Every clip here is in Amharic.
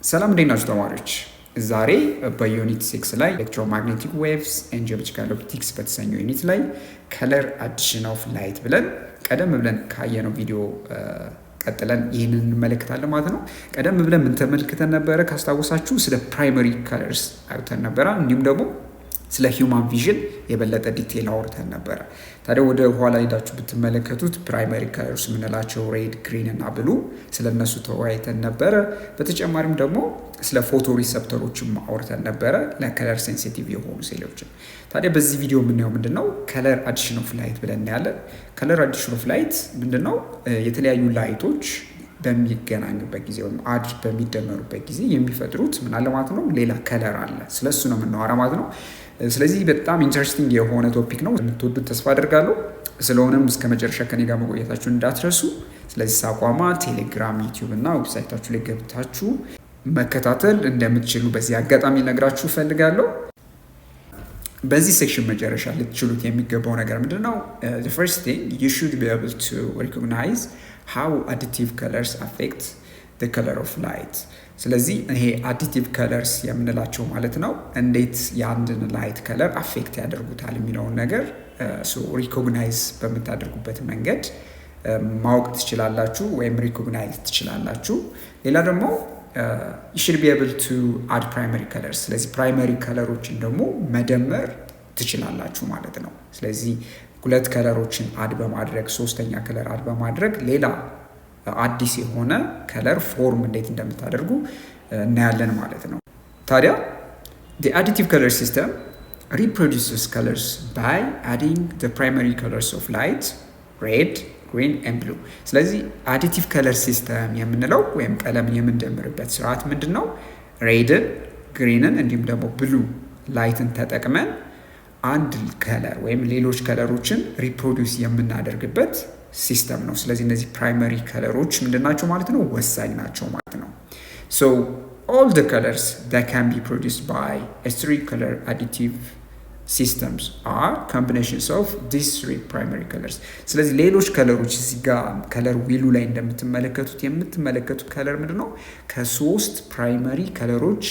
ሰላም እንዴት ናችሁ ተማሪዎች? ዛሬ በዩኒት 6 ላይ ኤሌክትሮማግኔቲክ ዌቭስ ኤንድ ጂኦሜትሪካል ኦፕቲክስ በተሰኘው ዩኒት ላይ ከለር አዲሽን ኦፍ ላይት ብለን ቀደም ብለን ካየነው ቪዲዮ ቀጥለን ይህንን እንመለከታለን ማለት ነው። ቀደም ብለን ምን ተመልክተን ነበረ? ካስታወሳችሁ ስለ ፕራይመሪ ከለርስ አውርተን ነበረ። እንዲሁም ደግሞ ስለ ሂውማን ቪዥን የበለጠ ዲቴል አውርተን ነበረ። ታዲያ ወደ ኋላ ሄዳችሁ ብትመለከቱት ፕራይመሪ ከለርስ የምንላቸው ሬድ፣ ግሪን እና ብሉ ስለ እነሱ ተወያይተን ነበረ። በተጨማሪም ደግሞ ስለ ፎቶ ሪሰፕተሮችም አውርተን ነበረ፣ ለከለር ሴንሲቲቭ የሆኑ ሴሎችን። ታዲያ በዚህ ቪዲዮ የምናየው ምንድነው? ከለር አዲሽን ኦፍ ላይት ብለን እናያለን። ከለር አዲሽን ኦፍ ላይት ምንድነው? የተለያዩ ላይቶች በሚገናኙበት ጊዜ ወይም አድ በሚደመሩበት ጊዜ የሚፈጥሩት ምን አለ ማለት ነው? ሌላ ከለር አለ። ስለሱ ነው የምናወራ ማለት ነው። ስለዚህ በጣም ኢንተረስቲንግ የሆነ ቶፒክ ነው። የምትወዱት ተስፋ አድርጋለሁ። ስለሆነም እስከ መጨረሻ ከኔ ጋር መቆየታችሁን እንዳትረሱ። ስለዚህ ሳቋማ ቴሌግራም፣ ዩቲዩብ እና ዌብሳይታችሁ ላይ ገብታችሁ መከታተል እንደምትችሉ በዚህ አጋጣሚ ነግራችሁ እፈልጋለሁ። በዚህ ሴክሽን መጨረሻ ልትችሉት የሚገባው ነገር ምንድን ነው? the first thing you should be able to recognize how additive colors affect the color of light። ስለዚህ ይሄ አዲቲቭ ከለርስ የምንላቸው ማለት ነው እንዴት የአንድን ላይት ከለር አፌክት ያደርጉታል የሚለውን ነገር ሪኮግናይዝ በምታደርጉበት መንገድ ማወቅ ትችላላችሁ ወይም ሪኮግናይዝ ትችላላችሁ። ሌላ ደግሞ you should be able to add primary colors። ስለዚህ ፕራይመሪ ከለሮችን ደግሞ መደመር ትችላላችሁ ማለት ነው። ስለዚህ ሁለት ከለሮችን አድ በማድረግ ሶስተኛ ከለር አድ በማድረግ ሌላ አዲስ የሆነ ከለር ፎርም እንዴት እንደምታደርጉ እናያለን ማለት ነው። ታዲያ the additive color system reproduces colors by adding the primary colors of light, red, green and blue። ስለዚህ አዲቲቭ ከለር ሲስተም የምንለው ወይም ቀለምን የምንደምርበት ስርዓት ምንድን ነው? ሬድን፣ ግሪንን እንዲሁም ደግሞ ብሉ ላይትን ተጠቅመን አንድ ከለር ወይም ሌሎች ከለሮችን ሪፕሮዲውስ የምናደርግበት ሲስተም ነው። ስለዚህ እነዚህ ፕራይመሪ ከለሮች ምንድን ናቸው ማለት ነው? ወሳኝ ናቸው ማለት ነው። so all the colors that can be produced by a three color additive systems are combinations of these three primary colors። ስለዚህ ሌሎች ከለሮች እዚህ ጋር ከለር ዊሉ ላይ የምትመለከቱት ከለር ምንድን ነው? ከሶስት ፕራይመሪ ከለሮች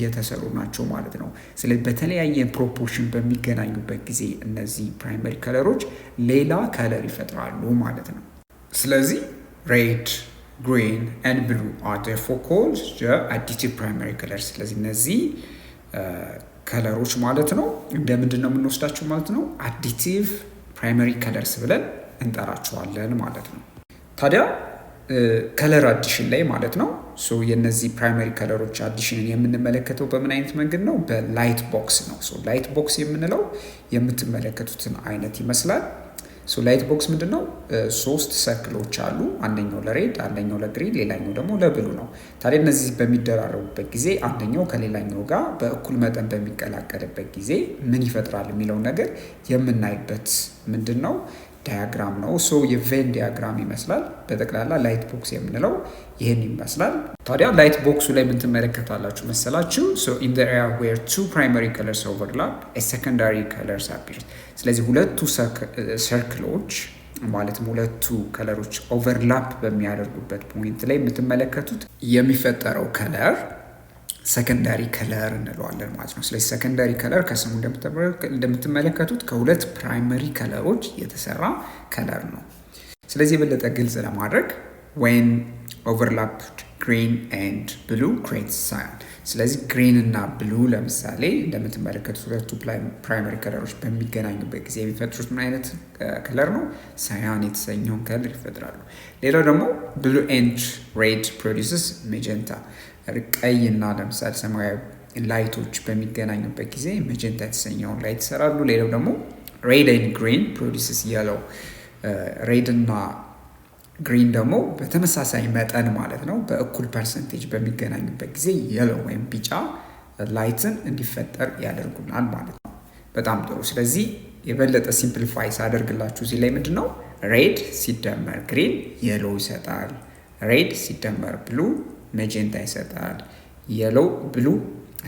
የተሰሩ ናቸው ማለት ነው። ስለዚህ በተለያየ ፕሮፖርሽን በሚገናኙበት ጊዜ እነዚህ ፕራይመሪ ከለሮች ሌላ ከለር ይፈጥራሉ ማለት ነው። ስለዚህ ሬድ፣ ግሪን ኤንድ ብሉ are therefore called the additive primary colors። ስለዚህ እነዚህ ከለሮች ማለት ነው እንደምንድን ነው የምንወስዳቸው ማለት ነው? አዲቲቭ ፕራይመሪ ከለርስ ብለን እንጠራቸዋለን ማለት ነው። ታዲያ ከለር አዲሽን ላይ ማለት ነው የነዚህ ፕራይመሪ ከለሮች አዲሽንን የምንመለከተው በምን አይነት መንገድ ነው? በላይት ቦክስ ነው። ላይት ቦክስ የምንለው የምትመለከቱትን አይነት ይመስላል። ላይት ቦክስ ምንድነው? ሶስት ሰርክሎች አሉ። አንደኛው ለሬድ፣ አንደኛው ለግሪን፣ ሌላኛው ደግሞ ለብሉ ነው። ታዲያ እነዚህ በሚደራረቡበት ጊዜ አንደኛው ከሌላኛው ጋር በእኩል መጠን በሚቀላቀልበት ጊዜ ምን ይፈጥራል የሚለውን ነገር የምናይበት ምንድን ነው? ዳያግራም ነው። የቬን ዲያግራም ይመስላል። በጠቅላላ ላይት ቦክስ የምንለው ይህን ይመስላል። ታዲያ ላይት ቦክሱ ላይ ምን ትመለከታላችሁ መሰላችሁ? in the area where two primary colors overlap a secondary colors appears። ስለዚህ ሁለቱ ሰርክሎች ማለትም ሁለቱ ከለሮች ኦቨርላፕ በሚያደርጉበት ፖይንት ላይ የምትመለከቱት የሚፈጠረው ከለር ሰከንዳሪ ከለር እንለዋለን ማለት ነው። ስለዚህ ሰከንዳሪ ከለር ከስሙ እንደምትመለከቱት ከሁለት ፕራይመሪ ከለሮች የተሰራ ከለር ነው። ስለዚህ የበለጠ ግልጽ ለማድረግ when overlapped green and blue creates cyan። ስለዚህ ግሪን እና ብሉ ለምሳሌ እንደምትመለከቱት ሁለቱ ፕራይመሪ ከለሮች በሚገናኙበት ጊዜ የሚፈጥሩት ምን አይነት ከለር ነው? ሳያን የተሰኘውን ከለር ይፈጥራሉ። ሌላው ደግሞ ብሉ ኤንድ ሬድ ፕሮዲውስስ ሜጀንታ። ቀይ እና ለምሳሌ ሰማያዊ ላይቶች በሚገናኙበት ጊዜ ሜጀንታ የተሰኘውን ላይት ይሰራሉ። ሌላው ደግሞ ሬድ ኤንድ ግሪን ፕሮዲውስስ የለው። ሬድ እና ግሪን ደግሞ በተመሳሳይ መጠን ማለት ነው በእኩል ፐርሰንቴጅ በሚገናኙበት ጊዜ የለው ወይም ቢጫ ላይትን እንዲፈጠር ያደርጉናል ማለት ነው። በጣም ጥሩ። ስለዚህ የበለጠ ሲምፕሊፋይ ሳደርግላችሁ እዚህ ላይ ምንድን ነው? ሬድ ሲደመር ግሪን የሎ ይሰጣል። ሬድ ሲደመር ብሉ ሜጀንታ ይሰጣል። የሎ ብሉ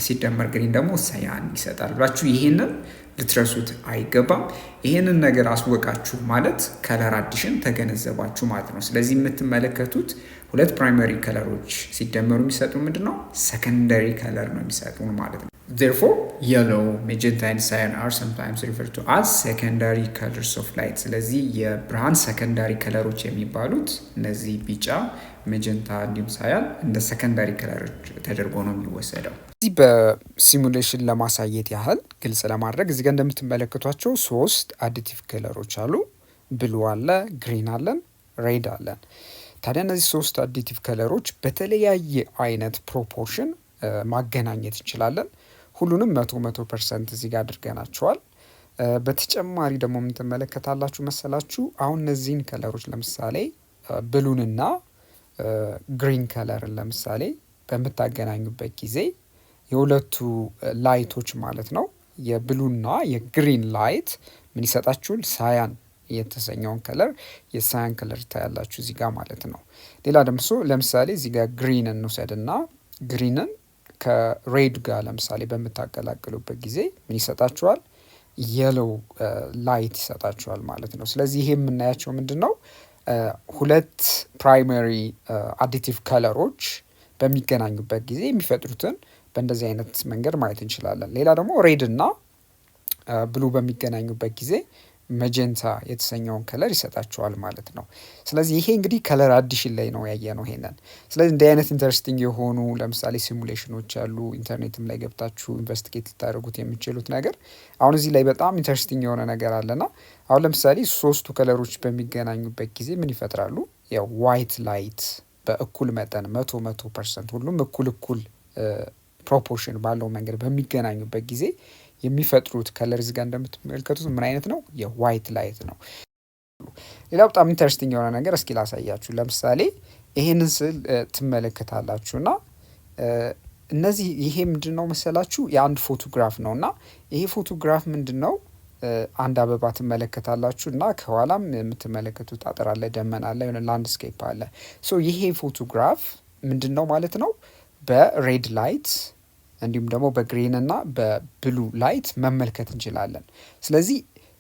ሲደመር ግሪን ደግሞ ሳያን ይሰጣል ብላችሁ ይሄንን ልትረሱት አይገባም። ይሄንን ነገር አስወቃችሁ ማለት ከለር አዲሽን ተገነዘባችሁ ማለት ነው። ስለዚህ የምትመለከቱት ሁለት ፕራይመሪ ከለሮች ሲደመሩ የሚሰጡ ምንድን ነው? ሰከንደሪ ከለር ነው የሚሰጡን ማለት ነው። therefore yellow, magenta and cyan are sometimes referred to as secondary colors of light። ስለዚህ የብርሃን ሰከንዳሪ ከለሮች የሚባሉት እነዚህ ቢጫ፣ መጀንታ እንዲሁም ሳያን እንደ ሰከንዳሪ ከለሮች ተደርጎ ነው የሚወሰደው። እዚህ በሲሙሌሽን ለማሳየት ያህል ግልጽ ለማድረግ እዚህ ጋር እንደምትመለከቷቸው 3 አዲቲቭ ከለሮች አሉ። ብሉ አለ፣ ግሪን አለን፣ ሬድ አለን። ታዲያ እነዚህ 3 አዲቲቭ ከለሮች በተለያየ አይነት ፕሮፖርሽን ማገናኘት እንችላለን። ሁሉንም 100% እዚህ ጋር አድርገናቸዋል። በተጨማሪ ደግሞ ምን ትመለከታላችሁ መሰላችሁ? አሁን እነዚህን ከለሮች ለምሳሌ ብሉንና ግሪን ከለርን ለምሳሌ በምታገናኙበት ጊዜ የሁለቱ ላይቶች ማለት ነው የብሉና የግሪን ላይት ምን ይሰጣችሁል? ሳያን የተሰኘውን ከለር የሳያን ከለር ታያላችሁ እዚህ ጋር ማለት ነው። ሌላ ደግሞ ለምሳሌ እዚህ ጋር ግሪን እንውሰድና ግሪንን ከሬድ ጋር ለምሳሌ በምታቀላቅሉበት ጊዜ ምን ይሰጣችኋል? የሎው ላይት ይሰጣችኋል ማለት ነው። ስለዚህ ይሄ የምናያቸው ምንድን ነው? ሁለት ፕራይመሪ አዲቲቭ ከለሮች በሚገናኙበት ጊዜ የሚፈጥሩትን በእንደዚህ አይነት መንገድ ማየት እንችላለን። ሌላ ደግሞ ሬድ እና ብሉ በሚገናኙበት ጊዜ መጀንታ የተሰኘውን ከለር ይሰጣቸዋል ማለት ነው። ስለዚህ ይሄ እንግዲህ ከለር አዲሽን ላይ ነው ያየ ነው ይሄንን። ስለዚህ እንዲህ አይነት ኢንተረስቲንግ የሆኑ ለምሳሌ ሲሙሌሽኖች አሉ። ኢንተርኔትም ላይ ገብታችሁ ኢንቨስቲጌት ልታደርጉት የሚችሉት ነገር አሁን እዚህ ላይ በጣም ኢንተረስቲንግ የሆነ ነገር አለና አሁን ለምሳሌ 3ቱ ከለሮች በሚገናኙበት ጊዜ ምን ይፈጥራሉ? ያው ዋይት ላይት በእኩል መጠን 100% ሁሉም እኩል ፕሮፖርሽን ባለው መንገድ በሚገናኙበት ጊዜ የሚፈጥሩት ከለር እዚህ ጋር እንደምትመለከቱት ምን አይነት ነው? የዋይት ላይት ነው። ሌላ በጣም ኢንተረስቲንግ የሆነ ነገር እስኪ ላሳያችሁ። ለምሳሌ ይሄንን ስዕል ትመለከታላችሁ እና እነዚህ ይሄ ምንድን ነው መሰላችሁ? የአንድ ፎቶግራፍ ነው እና ይሄ ፎቶግራፍ ምንድን ነው? አንድ አበባ ትመለከታላችሁ እና ከኋላም የምትመለከቱት አጥር አለ፣ ደመና አለ፣ የሆነ ላንድስኬፕ አለ። ሶ ይሄ ፎቶግራፍ ምንድን ነው ማለት ነው? በሬድ ላይት እንዲሁም ደግሞ በግሪን እና በብሉ ላይት መመልከት እንችላለን። ስለዚህ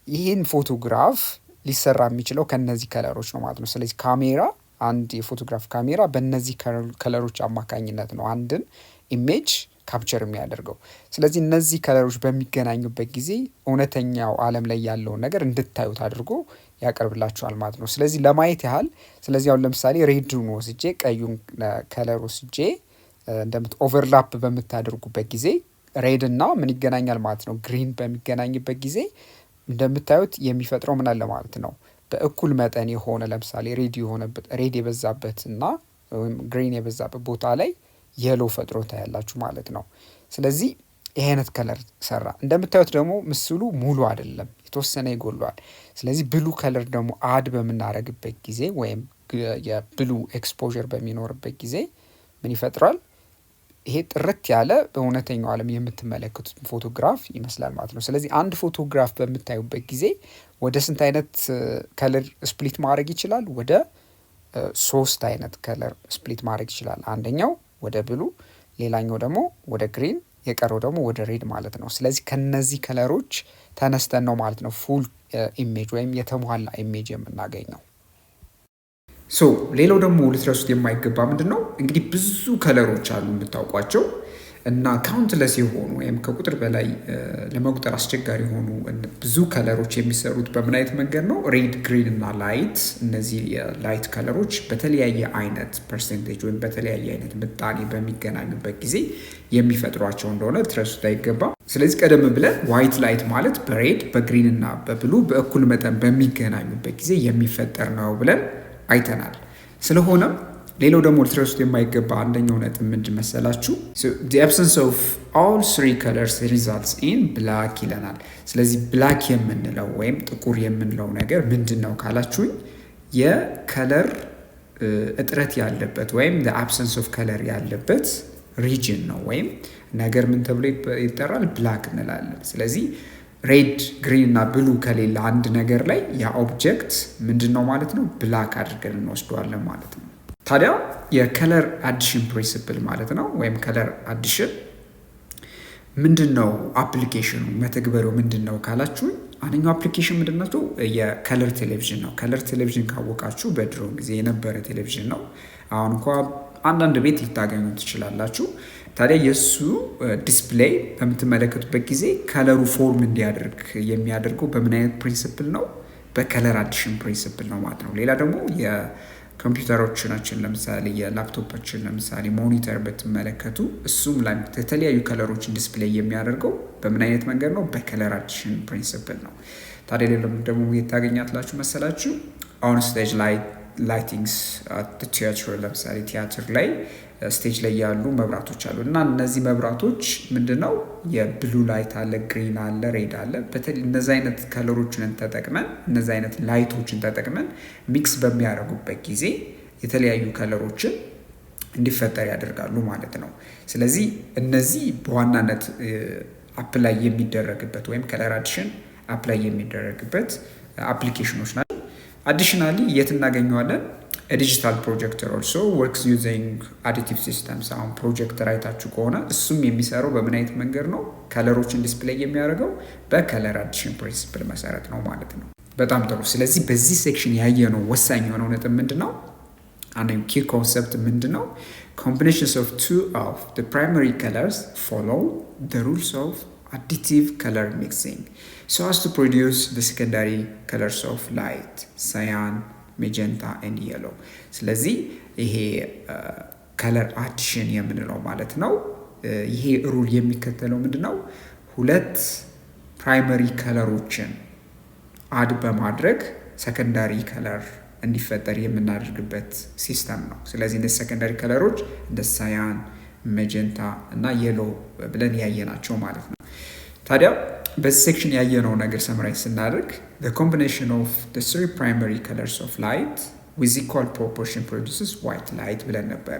ይህን ፎቶግራፍ ሊሰራ የሚችለው ከነዚህ ከለሮች ነው ማለት ነው። ስለዚህ ካሜራ አንድ የፎቶግራፍ ካሜራ በእነዚህ ከለሮች አማካኝነት ነው አንድን ኢሜጅ ካፕቸር የሚያደርገው። ስለዚህ እነዚህ ከለሮች በሚገናኙበት ጊዜ እውነተኛው ዓለም ላይ ያለውን ነገር እንድታዩት አድርጎ ያቀርብላችኋል ማለት ነው። ስለዚህ ለማየት ያህል ስለዚህ አሁን ለምሳሌ ሬድን ወስጄ ቀዩን ከለር ወስጄ ኦቨርላፕ በምታደርጉበት ጊዜ ሬድ እና ምን ይገናኛል ማለት ነው? ግሪን በሚገናኝበት ጊዜ እንደምታዩት የሚፈጥረው ምን አለ ማለት ነው? በእኩል መጠን የሆነ ለምሳሌ ሬድ የበዛበት እና ወይም ግሪን የበዛበት ቦታ ላይ የሎ ፈጥሮ ታያላችሁ ማለት ነው። ስለዚህ ይሄ አይነት ከለር ሰራ። እንደምታዩት ደግሞ ምስሉ ሙሉ አይደለም፣ የተወሰነ ይጎሏል። ስለዚህ ብሉ ከለር ደግሞ አድ በምናረግበት ጊዜ ወይም የብሉ ኤክስፖዠር በሚኖርበት ጊዜ ምን ይፈጥራል? ይሄ ጥርት ያለ በእውነተኛው ዓለም የምትመለከቱት ፎቶግራፍ ይመስላል ማለት ነው። ስለዚህ አንድ ፎቶግራፍ በምታዩበት ጊዜ ወደ ስንት አይነት ከለር ስፕሊት ማድረግ ይችላል? ወደ 3 አይነት ከለር ስፕሊት ማድረግ ይችላል። አንደኛው ወደ ብሉ፣ ሌላኛው ደግሞ ወደ ግሪን፣ የቀረው ደግሞ ወደ ሬድ ማለት ነው። ስለዚህ ከነዚህ ከለሮች ተነስተን ነው ማለት ነው ፉል ኢሜጅ ወይም የተሟላ ኢሜጅ የምናገኘው። ሌላው ደግሞ ልትረሱት የማይገባ ምንድን ነው እንግዲህ ብዙ ከለሮች አሉ የምታውቋቸው እና ካውንትለስ የሆኑ ወይም ከቁጥር በላይ ለመቁጠር አስቸጋሪ የሆኑ ብዙ ከለሮች የሚሰሩት በምን አይነት መንገድ ነው? ሬድ፣ ግሪን እና ላይት። እነዚህ የላይት ከለሮች በተለያየ አይነት ፐርሰንቴጅ ወይም በተለያየ አይነት ምጣኔ በሚገናኙበት ጊዜ የሚፈጥሯቸው እንደሆነ ልትረሱት አይገባም። ስለዚህ ቀደም ብለን ዋይት ላይት ማለት በሬድ በግሪን እና በብሉ በእኩል መጠን በሚገናኙበት ጊዜ የሚፈጠር ነው ብለን አይተናል። ስለሆነም ሌላው ደግሞ ልትረሱት የማይገባ አንደኛው ነጥብ ምንድን መሰላችሁ? the absence of all 3 colors results in black ይለናል። ስለዚህ ብላክ የምንለው ወይም ጥቁር የምንለው ነገር ምንድን ነው ካላችሁኝ የከለር እጥረት ያለበት ወይም the absence of color ያለበት ሪጅን ነው ወይም ነገር ምን ተብሎ ይጠራል? ብላክ እንላለን። ስለዚህ ሬድ፣ ግሪን እና ብሉ ከሌለ አንድ ነገር ላይ ያ ኦብጀክት ምንድን ነው ማለት ነው? ብላክ አድርገን እንወስደዋለን ማለት ነው። ታዲያ የከለር አዲሽን ፕሪንሲፕል ማለት ነው ወይም ከለር አዲሽን ምንድነው አፕሊኬሽኑ መተግበሪያው ምንድነው ካላችሁ አንደኛው አፕሊኬሽን ምንድነው የከለር ቴሌቪዥን ነው። ከለር ቴሌቪዥን ካወቃችሁ በድሮ ጊዜ የነበረ ቴሌቪዥን ነው። አሁን እንኳን አንዳንድ ቤት ልታገኙ ትችላላችሁ። ታዲያ የእሱ ዲስፕሌይ በምትመለከቱበት ጊዜ ከለሩ ፎርም እንዲያደርግ የሚያደርገው በምን አይነት ፕሪንሲፕል ነው? በከለር አዲሽን ፕሪንሲፕል ነው ማለት ነው። ሌላ ደግሞ የኮምፒውተሮቻችን ለምሳሌ የላፕቶፖችን ለምሳሌ ሞኒተር ብትመለከቱ እሱም ላይ የተለያዩ ከለሮችን ዲስፕሌይ የሚያደርገው በምን አይነት መንገድ ነው? በከለር አዲሽን ፕሪንሲፕል ነው። ታዲያ ሌላም ደግሞ የታገኛላችሁ መሰላችሁ ኦን ስቴጅ ላይ ላይቲንግስ ቲያትር ለምሳሌ ቲያትር ላይ ስቴጅ ላይ ያሉ መብራቶች አሉ እና እነዚህ መብራቶች ምንድነው የብሉ ላይት አለ፣ ግሪን አለ፣ ሬድ አለ። በተለይ እነዚህ አይነት ከለሮችን ተጠቅመን እነዚህ አይነት ላይቶችን ተጠቅመን ሚክስ በሚያደርጉበት ጊዜ የተለያዩ ከለሮችን እንዲፈጠር ያደርጋሉ ማለት ነው። ስለዚህ እነዚህ በዋናነት አፕላይ የሚደረግበት ወይም ከለር አዲሽን አፕላይ የሚደረግበት አፕሊኬሽኖች ናቸው። አዲሽናሊ የት እናገኘዋለን? ዲጂታል ፕሮጀክተር ኦልሶ ወርክስ ዩዚንግ አዲቲቭ ሲስተምስ። አሁን ፕሮጀክተር አይታችሁ ከሆነ እሱም የሚሰራው በምን አይነት መንገድ ነው? ከለሮችን ዲስፕሌይ የሚያደርገው በከለር አዲሽን ፕሪንሲፕል መሰረት ነው ማለት ነው። በጣም ጥሩ። ስለዚህ በዚህ ሴክሽን ያየነው ወሳኝ የሆነው ነጥብ ምንድን ነው? አንደኛው ኪ ኮንሰፕት ምንድን ነው? ኮምቢኔሽንስ ኦፍ ቱ ኦፍ ዘ ፕራይመሪ ከለርስ ፎሎው ዘ ሩልስ ኦፍ additive color mixing so as to produce the secondary colors of light, cyan, magenta and yellow። ስለዚህ ይሄ ከለር አዲሽን የምንለው ማለት ነው። ይሄ ሩል የሚከተለው ምንድነው? ሁለት ፕራይመሪ ከለሮችን አድ በማድረግ ሰከንዳሪ ከለር እንዲፈጠር የምናደርግበት ሲስተም ነው። ስለዚህ እነዚህ ሰከንዳሪ ከለሮች እንደ ሳያን፣ መጀንታ እና የሎ ብለን ያየናቸው ማለት ነው። ታዲያ በዚህ ሴክሽን ያየነው ነገር ሰምራይዝ ስናደርግ the combination of the three primary colors of light with equal proportion produces white light ብለን ነበረ።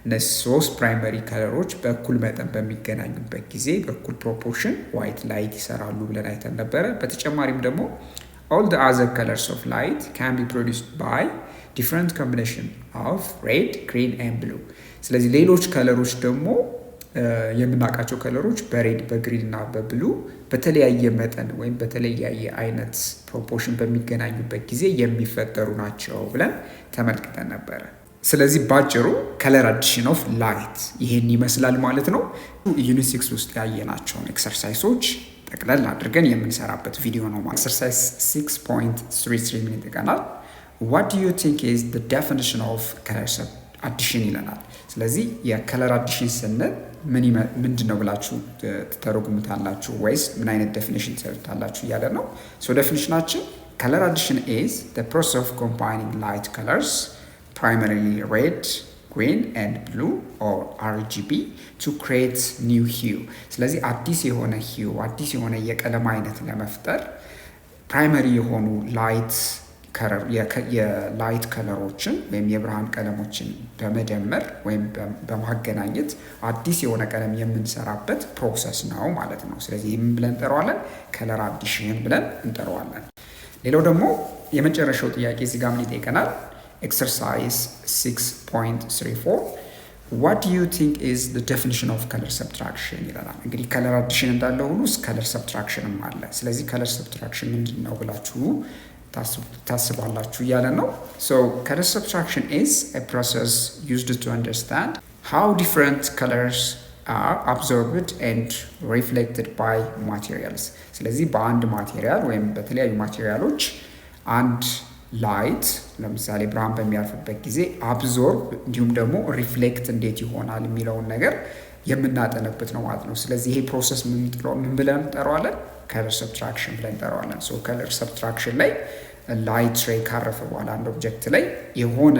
እነዚህ ሶስት ፕራይመሪ ከለሮች በእኩል መጠን በሚገናኙበት ጊዜ በእኩል ፕሮፖርሽን ዋይት ላይት ይሰራሉ ብለን አይተን ነበረ። በተጨማሪም ደግሞ all the other colors of light can be produced by different combination of red, green and blue። ስለዚህ ሌሎች ከለሮች ደግሞ የምናውቃቸው ከለሮች በሬድ በግሪን እና በብሉ በተለያየ መጠን ወይም በተለያየ አይነት ፕሮፖርሽን በሚገናኙበት ጊዜ የሚፈጠሩ ናቸው ብለን ተመልክተን ነበረ። ስለዚህ ባጭሩ ከለር አዲሽን ኦፍ ላይት ይሄን ይመስላል ማለት ነው። ዩኒት 6 ውስጥ ያየናቸውን ኤክሰርሳይሶች ጠቅለል አድርገን የምንሰራበት ቪዲዮ ነው ማለት። ኤክሰርሳይዝ 6.33 ምን ይጠቃናል? what do you think is the definition of color አዲሽን ይለናል። ስለዚህ የከለር አዲሽን ስንል ምንድን ነው ብላችሁ ትተረጉሙታላችሁ ወይስ ምን አይነት ዴፊኒሽን ትሰጡታላችሁ እያለ ነው። ሶ ዴፊኒሽናችን ከለር አዲሽን ኢዝ the process of combining light colors primarily red, green and blue or RGB to create new hue። ስለዚህ አዲስ የሆነ hue አዲስ የሆነ የቀለም አይነት ለመፍጠር ፕራይመሪ የሆኑ የላይት ከለሮችን ወይም የብርሃን ቀለሞችን በመደመር ወይም በማገናኘት አዲስ የሆነ ቀለም የምንሰራበት ፕሮሰስ ነው ማለት ነው። ስለዚህ ምን ብለን እንጠራዋለን? ከለር አዲሽን ብለን እንጠራዋለን። ሌላው ደግሞ የመጨረሻው ጥያቄ እዚህ ጋር ምን ይጠይቀናል? ኤክሰርሳይዝ 6.34 what do you think is the definition of color subtraction ይላል። እንግዲህ ከለር አዲሽን እንዳለ ሁሉ ከለር ሰብትራክሽንም አለ። ስለዚህ ከለር ሰብትራክሽን ምንድን ነው ብላችሁ ታስባላችሁ እያለ ነው። So color subtraction is a process used to understand how different colors are absorbed and reflected by materials። ስለዚህ በአንድ ማቴሪያል ወይም በተለያዩ ማቴሪያሎች አንድ ላይት ለምሳሌ ብርሃን በሚያልፍበት ጊዜ አብዞርብ እንዲሁም ደግሞ ሪፍሌክት እንዴት ይሆናል የሚለውን ነገር የምናጠነበት ነው ማለት ነው። ስለዚህ ይሄ ፕሮሰስ ምን ብለን እንጠራዋለን? ከለር ሰብትራክሽን ብለን እንጠራዋለን። ሶ ከለር ሰብትራክሽን ላይ ላይት ሬይ ካረፈ በኋላ አንድ ኦብጀክት ላይ የሆነ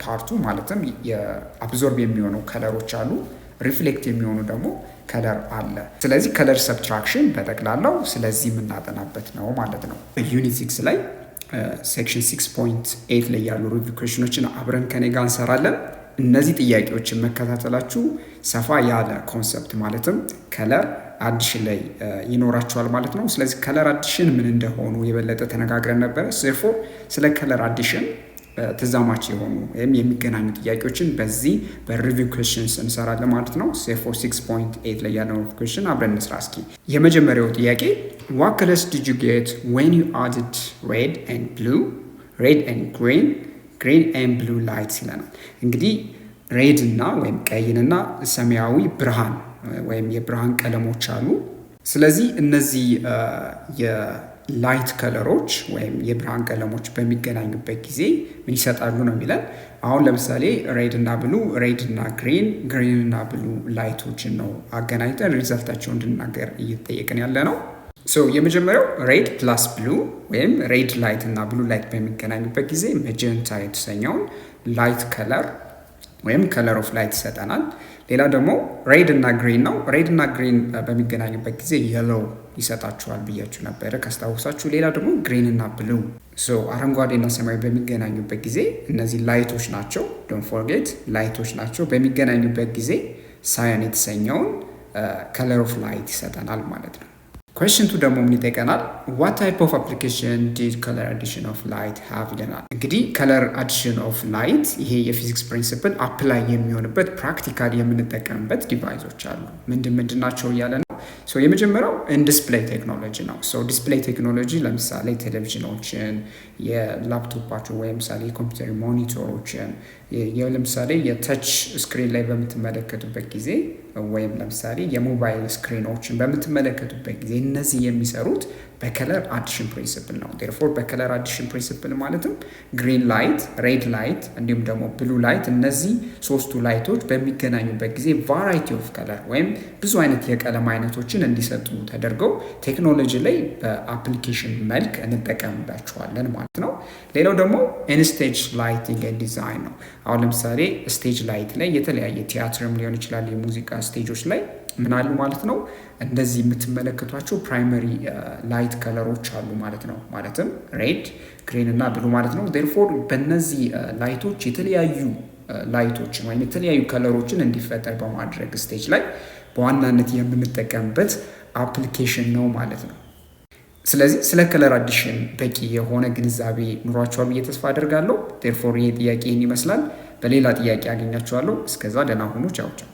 ፓርቱ ማለትም የአብዞርብ የሚሆኑ ከለሮች አሉ፣ ሪፍሌክት የሚሆኑ ደግሞ ከለር አለ። ስለዚህ ከለር ሰብትራክሽን በጠቅላላው ስለዚህ የምናጠናበት ነው ማለት ነው። ዩኒት 6 ላይ ሴክሽን 6.8 ላይ ያሉ ሪቪው ኩዌሽኖችን አብረን ከኔ ጋር እንሰራለን። እነዚህ ጥያቄዎችን መከታተላችሁ ሰፋ ያለ ኮንሰፕት ማለትም ከለር አዲሽን ላይ ይኖራቸዋል ማለት ነው። ስለዚህ ከለር አዲሽን ምን እንደሆኑ የበለጠ ተነጋግረን ነበረ። ሴርፎር ስለ ከለር አዲሽን ተዛማች የሆኑ ወይም የሚገናኙ ጥያቄዎችን በዚህ በሪቪው ኩዌሽንስ እንሰራለን ማለት ነው። ሴፎር 6.8 ላይ ያለው ኩዌሽን አብረን እንስራ እስኪ። የመጀመሪያው ጥያቄ what colors did you get when you added red and blue, red and green and blue lights ይለናል። እንግዲህ ሬድ እና ወይም ቀይንና ሰማያዊ ብርሃን ወይም የብርሃን ቀለሞች አሉ። ስለዚህ እነዚህ የላይት ከለሮች ወይም የብርሃን ቀለሞች በሚገናኙበት ጊዜ ምን ይሰጣሉ ነው የሚለን። አሁን ለምሳሌ ሬድ እና ግሪን እና ብሉ ላይቶችን ነው አገናኝተን ሪዛልታቸውን እንድናገር እየተጠየቅን ያለ ነው። የመጀመሪያው ሬድ ፕላስ ብሉ ወይም ሬድ ላይት እና ብሉ ላይት በሚገናኙበት ጊዜ መጀንታ የተሰኘውን ላይት ከለር ወይም ከለር ኦፍ ላይት ይሰጠናል። ሌላ ደግሞ ሬድ እና ግሪን ነው። ሬድ እና ግሪን በሚገናኙበት ጊዜ የሎው ይሰጣችኋል ብያችሁ ነበረ ካስታውሳችሁ። ሌላ ደግሞ ግሪን እና ብሉ አረንጓዴ እና ሰማያዊ በሚገናኙበት ጊዜ እነዚህ ላይቶች ናቸው። ዶንት ፎርጌት ላይቶች ናቸው። በሚገናኙበት ጊዜ ሳያን የተሰኘውን ከለር ኦፍ ላይት ይሰጠናል ማለት ነው። ኩዌስችን 2 ደግሞ ምን ይጠይቀናል? what type of application did color addition of light have ይለናል። እንግዲህ color addition of light ይሄ የፊዚክስ ፕሪንሲፕል አፕላይ የሚሆንበት ፕራክቲካሊ የምንጠቀምበት ዲቫይሶች አሉ። ምንድን ናቸው እያለ ነው። የመጀመሪያው ዲስፕሌይ ቴክኖሎጂ ነው። ዲስፕሌይ ቴክኖሎጂ ለምሳሌ ቴሌቪዥኖችን፣ የላፕቶፓቸው ወይም ምሳሌ የኮምፒውተር ሞኒተሮችን፣ ለምሳሌ የተች ስክሪን ላይ በምትመለከቱበት ጊዜ ወይም ለምሳሌ የሞባይል ስክሪኖችን በምትመለከቱበት ጊዜ እነዚህ የሚሰሩት በከለር አዲሽን ፕሪንሲፕል ነው። ዴርፎር በከለር አዲሽን ፕሪንሲፕል ማለትም ግሪን ላይት፣ ሬድ ላይት እንዲሁም ደግሞ ብሉ ላይት እነዚህ ሶስቱ ላይቶች በሚገናኙበት ጊዜ ቫራይቲ ኦፍ ከለር ወይም ብዙ አይነት የቀለም አይነቶችን እንዲሰጡ ተደርገው ቴክኖሎጂ ላይ በአፕሊኬሽን መልክ እንጠቀምባቸዋለን ማለት ነው። ሌላው ደግሞ ኢንስቴጅ ላይቲንግ ኤንድ ዲዛይን ነው። አሁን ለምሳሌ ስቴጅ ላይት ላይ የተለያየ ቲያትርም ሊሆን ይችላል የሙዚቃ ስቴጆች ላይ ምን አሉ ማለት ነው። እንደዚህ የምትመለከቷቸው ፕራይመሪ ላይት ከለሮች አሉ ማለት ነው። ማለትም ሬድ፣ ግሪን እና ብሉ ማለት ነው። ዴርፎር በእነዚህ ላይቶች የተለያዩ ላይቶችን ወይም የተለያዩ ከለሮችን እንዲፈጠር በማድረግ ስቴጅ ላይ በዋናነት የምንጠቀምበት አፕሊኬሽን ነው ማለት ነው። ስለዚህ ስለ ከለር አዲሽን በቂ የሆነ ግንዛቤ ኑሯቸዋል ብዬ ተስፋ አደርጋለሁ። ዴርፎር ይሄ ጥያቄ ይመስላል። በሌላ ጥያቄ አገኛቸዋለሁ። እስከዛ ደህና ሁኑ። ቻው ቻው።